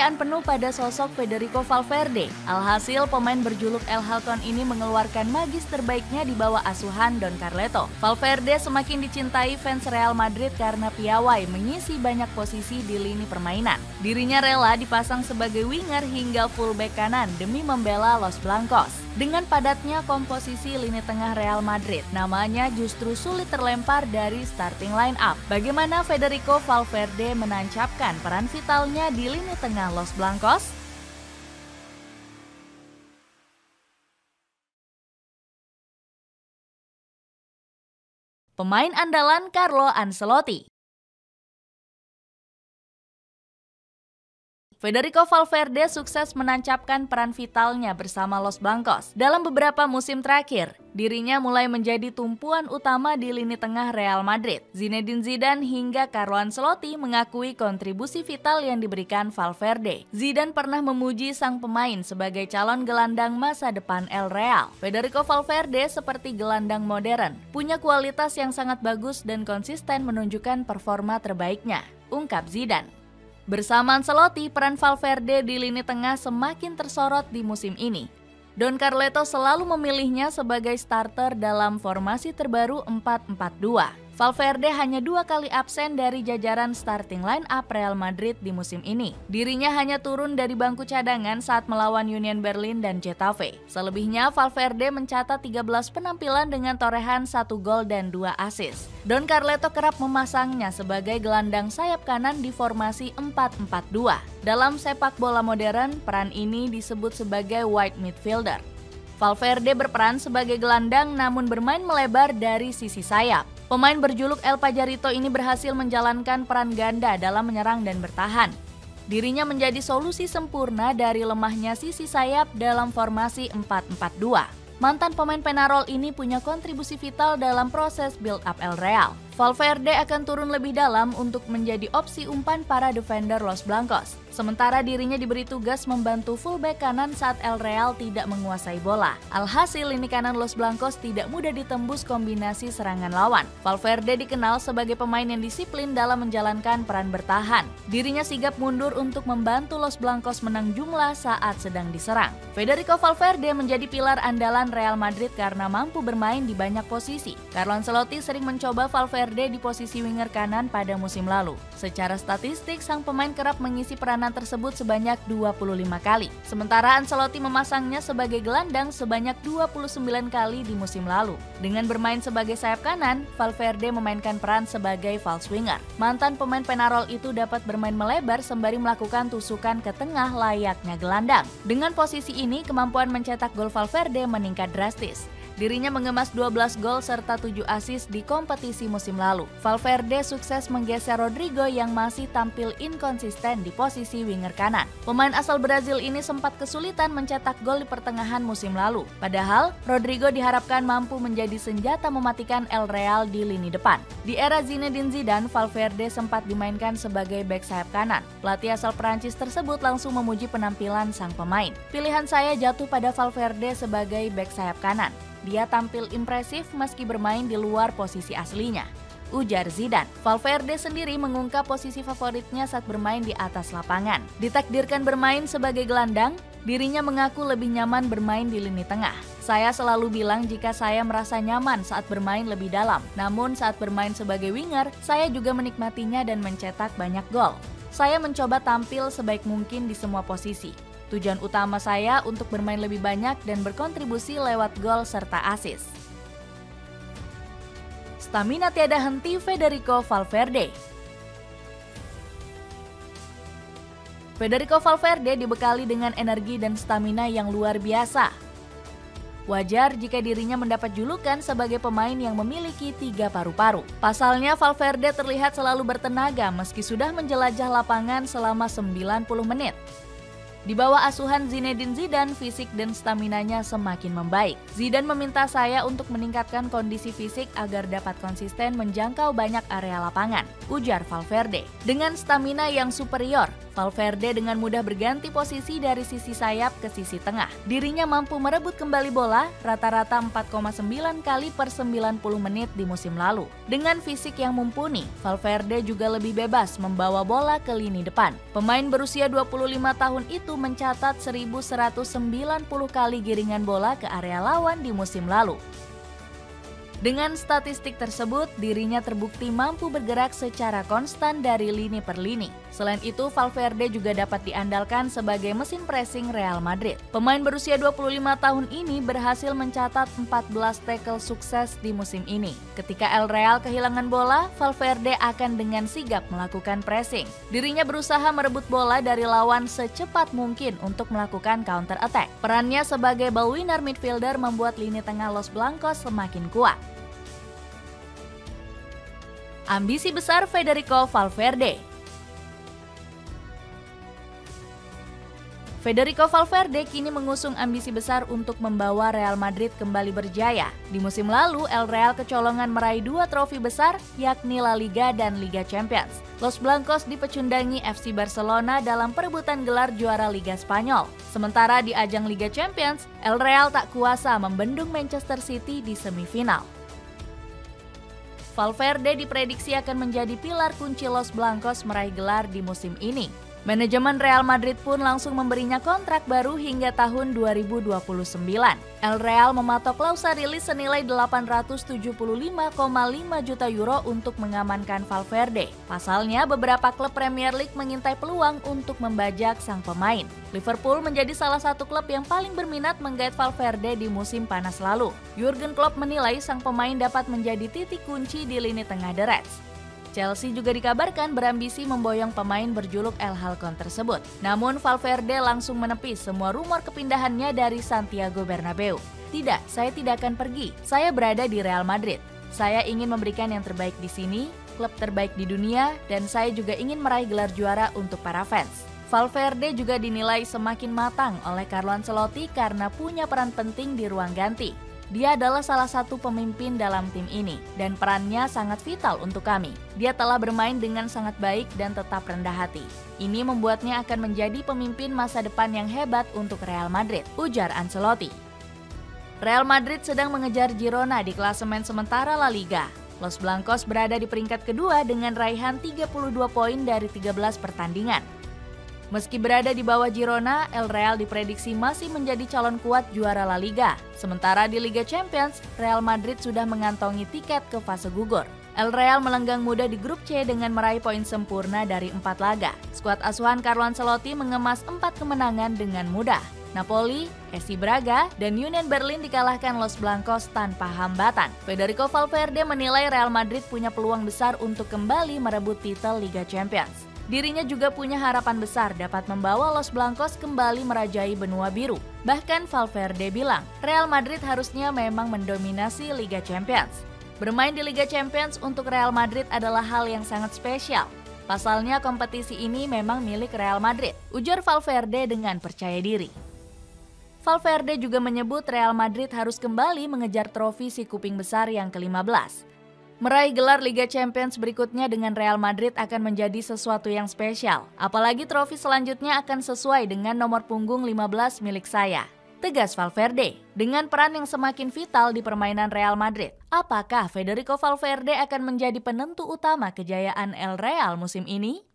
kepercayaan penuh pada sosok Federico Valverde. Alhasil, pemain berjuluk El Halcón ini mengeluarkan magis terbaiknya di bawah asuhan Don Carleto. Valverde semakin dicintai fans Real Madrid karena piawai mengisi banyak posisi di lini permainan. Dirinya rela dipasang sebagai winger hingga fullback kanan demi membela Los Blancos. Dengan padatnya komposisi lini tengah Real Madrid, namanya justru sulit terlempar dari starting line up. Bagaimana Federico Valverde menancapkan peran vitalnya di lini tengah Los Blancos? Pemain andalan Carlo Ancelotti. Federico Valverde sukses menancapkan peran vitalnya bersama Los Blancos. Dalam beberapa musim terakhir, dirinya mulai menjadi tumpuan utama di lini tengah Real Madrid. Zinedine Zidane hingga Carlo Ancelotti mengakui kontribusi vital yang diberikan Valverde. Zidane pernah memuji sang pemain sebagai calon gelandang masa depan El Real. Federico Valverde seperti gelandang modern, punya kualitas yang sangat bagus dan konsisten menunjukkan performa terbaiknya, ungkap Zidane. Bersama Ancelotti, peran Valverde di lini tengah semakin tersorot di musim ini. Don Carleto selalu memilihnya sebagai starter dalam formasi terbaru 4-4-2. Valverde hanya 2 kali absen dari jajaran starting line up Real Madrid di musim ini. Dirinya hanya turun dari bangku cadangan saat melawan Union Berlin dan Getafe. Selebihnya, Valverde mencatat 13 penampilan dengan torehan 1 gol dan 2 assist. Don Carleto kerap memasangnya sebagai gelandang sayap kanan di formasi 4-4-2. Dalam sepak bola modern, peran ini disebut sebagai wide midfielder. Valverde berperan sebagai gelandang namun bermain melebar dari sisi sayap. Pemain berjuluk El Pajarito ini berhasil menjalankan peran ganda dalam menyerang dan bertahan. Dirinya menjadi solusi sempurna dari lemahnya sisi sayap dalam formasi 4-4-2. Mantan pemain Penarol ini punya kontribusi vital dalam proses build-up El Real. Valverde akan turun lebih dalam untuk menjadi opsi umpan para defender Los Blancos. Sementara dirinya diberi tugas membantu fullback kanan saat El Real tidak menguasai bola. Alhasil lini kanan Los Blancos tidak mudah ditembus kombinasi serangan lawan. Valverde dikenal sebagai pemain yang disiplin dalam menjalankan peran bertahan. Dirinya sigap mundur untuk membantu Los Blancos menang jumlah saat sedang diserang. Federico Valverde menjadi pilar andalan Real Madrid karena mampu bermain di banyak posisi. Carlo Ancelotti sering mencoba Valverde di posisi winger kanan pada musim lalu. Secara statistik, sang pemain kerap mengisi peranan tersebut sebanyak 25 kali. Sementara Ancelotti memasangnya sebagai gelandang sebanyak 29 kali di musim lalu. Dengan bermain sebagai sayap kanan, Valverde memainkan peran sebagai false winger. Mantan pemain Penarol itu dapat bermain melebar sembari melakukan tusukan ke tengah layaknya gelandang. Dengan posisi ini, kemampuan mencetak gol Valverde meningkat drastis. Dirinya mengemas 12 gol serta 7 assist di kompetisi musim lalu. Valverde sukses menggeser Rodrigo yang masih tampil inkonsisten di posisi winger kanan. Pemain asal Brazil ini sempat kesulitan mencetak gol di pertengahan musim lalu. Padahal, Rodrigo diharapkan mampu menjadi senjata mematikan El Real di lini depan. Di era Zinedine Zidane, Valverde sempat dimainkan sebagai bek sayap kanan. Pelatih asal Prancis tersebut langsung memuji penampilan sang pemain. Pilihan saya jatuh pada Valverde sebagai bek sayap kanan. Dia tampil impresif meski bermain di luar posisi aslinya, ujar Zidane. Valverde sendiri mengungkap posisi favoritnya saat bermain di atas lapangan. Ditakdirkan bermain sebagai gelandang, dirinya mengaku lebih nyaman bermain di lini tengah. Saya selalu bilang jika saya merasa nyaman saat bermain lebih dalam. Namun saat bermain sebagai winger, saya juga menikmatinya dan mencetak banyak gol. Saya mencoba tampil sebaik mungkin di semua posisi. Tujuan utama saya untuk bermain lebih banyak dan berkontribusi lewat gol serta assist. Stamina tiada henti Federico Valverde. Federico Valverde dibekali dengan energi dan stamina yang luar biasa. Wajar jika dirinya mendapat julukan sebagai pemain yang memiliki 3 paru-paru. Pasalnya, Valverde terlihat selalu bertenaga meski sudah menjelajah lapangan selama 90 menit. Di bawah asuhan Zinedine Zidane, fisik dan staminanya semakin membaik. Zidane meminta saya untuk meningkatkan kondisi fisik agar dapat konsisten menjangkau banyak area lapangan, ujar Valverde. Dengan stamina yang superior, Valverde dengan mudah berganti posisi dari sisi sayap ke sisi tengah. Dirinya mampu merebut kembali bola rata-rata 4,9 kali per 90 menit di musim lalu. Dengan fisik yang mumpuni, Valverde juga lebih bebas membawa bola ke lini depan. Pemain berusia 25 tahun itu mencatat 1.190 kali giringan bola ke area lawan di musim lalu. Dengan statistik tersebut, dirinya terbukti mampu bergerak secara konstan dari lini per lini. Selain itu, Valverde juga dapat diandalkan sebagai mesin pressing Real Madrid. Pemain berusia 25 tahun ini berhasil mencatat 14 tackle sukses di musim ini. Ketika El Real kehilangan bola, Valverde akan dengan sigap melakukan pressing. Dirinya berusaha merebut bola dari lawan secepat mungkin untuk melakukan counter attack. Perannya sebagai ball winner midfielder membuat lini tengah Los Blancos semakin kuat. Ambisi besar Federico Valverde. Federico Valverde kini mengusung ambisi besar untuk membawa Real Madrid kembali berjaya. Di musim lalu, El Real kecolongan meraih 2 trofi besar, yakni La Liga dan Liga Champions. Los Blancos dipecundangi FC Barcelona dalam perebutan gelar juara Liga Spanyol. Sementara di ajang Liga Champions, El Real tak kuasa membendung Manchester City di semifinal. Valverde diprediksi akan menjadi pilar kunci Los Blancos meraih gelar di musim ini. Manajemen Real Madrid pun langsung memberinya kontrak baru hingga tahun 2029. El Real mematok klausa rilis senilai 875,5 juta euro untuk mengamankan Valverde. Pasalnya, beberapa klub Premier League mengintai peluang untuk membajak sang pemain. Liverpool menjadi salah satu klub yang paling berminat menggait Valverde di musim panas lalu. Jurgen Klopp menilai sang pemain dapat menjadi titik kunci di lini tengah The Reds. Chelsea juga dikabarkan berambisi memboyong pemain berjuluk El Halcon tersebut. Namun Valverde langsung menepis semua rumor kepindahannya dari Santiago Bernabeu. Tidak, saya tidak akan pergi. Saya berada di Real Madrid. Saya ingin memberikan yang terbaik di sini, klub terbaik di dunia, dan saya juga ingin meraih gelar juara untuk para fans. Valverde juga dinilai semakin matang oleh Carlo Ancelotti karena punya peran penting di ruang ganti. Dia adalah salah satu pemimpin dalam tim ini, dan perannya sangat vital untuk kami. Dia telah bermain dengan sangat baik dan tetap rendah hati. Ini membuatnya akan menjadi pemimpin masa depan yang hebat untuk Real Madrid, ujar Ancelotti. Real Madrid sedang mengejar Girona di klasemen sementara La Liga. Los Blancos berada di peringkat kedua dengan raihan 32 poin dari 13 pertandingan. Meski berada di bawah Girona, El Real diprediksi masih menjadi calon kuat juara La Liga. Sementara di Liga Champions, Real Madrid sudah mengantongi tiket ke fase gugur. El Real melenggang muda di grup C dengan meraih poin sempurna dari 4 laga. Skuad asuhan Carlo Ancelotti mengemas 4 kemenangan dengan mudah. Napoli, SC Braga, dan Union Berlin dikalahkan Los Blancos tanpa hambatan. Federico Valverde menilai Real Madrid punya peluang besar untuk kembali merebut titel Liga Champions. Dirinya juga punya harapan besar dapat membawa Los Blancos kembali merajai benua biru. Bahkan Valverde bilang, Real Madrid harusnya memang mendominasi Liga Champions. Bermain di Liga Champions untuk Real Madrid adalah hal yang sangat spesial. Pasalnya kompetisi ini memang milik Real Madrid, ujar Valverde dengan percaya diri. Valverde juga menyebut Real Madrid harus kembali mengejar trofi si kuping besar yang ke-15. Meraih gelar Liga Champions berikutnya dengan Real Madrid akan menjadi sesuatu yang spesial. Apalagi trofi selanjutnya akan sesuai dengan nomor punggung 15 milik saya, tegas Valverde. Dengan peran yang semakin vital di permainan Real Madrid, apakah Federico Valverde akan menjadi penentu utama kejayaan El Real musim ini?